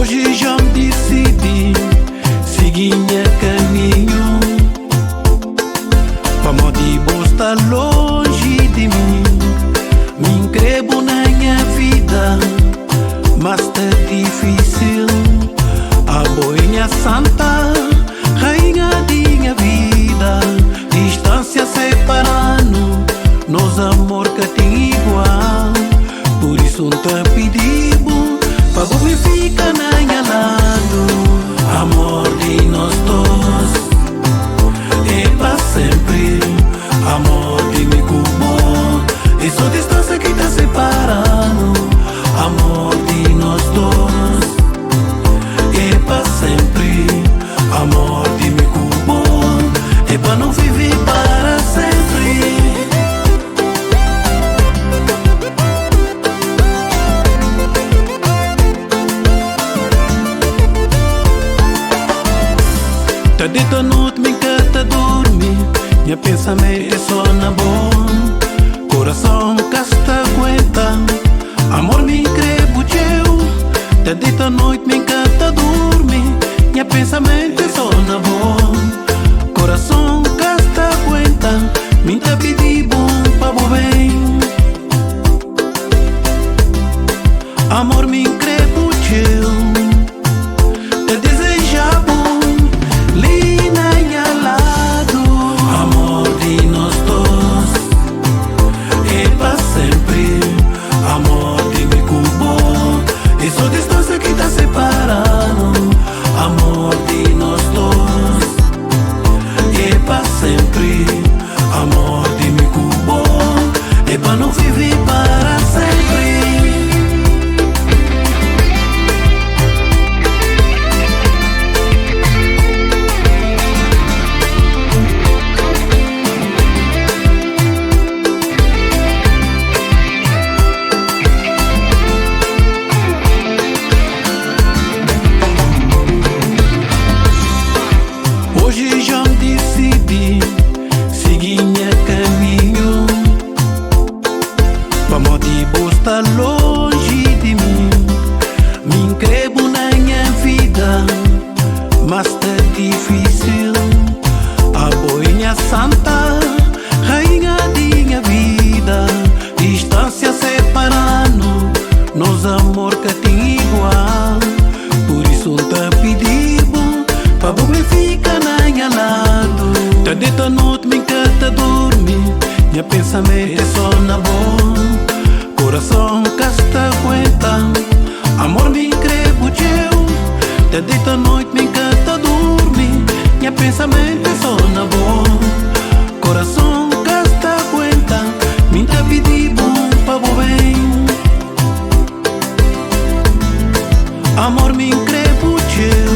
Hoje já me decidi seguir meu caminho. Pra modo bom estar longe de mim. Me inscrevo na minha vida, mas tá difícil. A boinha santa, rainha de minha vida. Distância separando, nos amor que tem igual. Por isso não te pedimos, pra você ficar na minha lado. Amor de nós dois é pra sempre. Amor de mim cubo, é só distância que tá separando. Amor de nós dois é pra sempre. Amor de mim cubo, é pra não viver para sempre. Tá deita noite, me encanta dormir. Minha pensamento é só na boa. Coração casta aguenta. Amor me increbo teu. Tá deita noite, me encanta dormir. Minha pensamento é só na boa. Coração casta aguenta. Me tá pedi bom pra bo bem. Amor me increbo teu. Te deseja bom li na minha lado. Amor de nós dois é pra sempre. Amor de mim cubo, é só distância que tá separando. Amor de nós dois é pra sempre. Amor de mim cubo, é pra não viver para sempre. Hoje já me decidi seguir meu caminho. Pra modo bom estar longe de mim. Me inscrevo na minha vida, mas tá difícil. A boinha santa, rainha de minha vida. Distância separando, nos amor que tem igual. Por isso não te pedimos, pra você ficar na minha lado. Tá deita noite, me encanta dormir. Minha pensamento é só na boa. Coração casta aguenta. Amor me increbo teu. Tá deita noite, me encanta dormir. Minha pensamento é só na boa. Coração casta aguenta. Me tá pedi bom pra bo bem. Amor me increbo teu.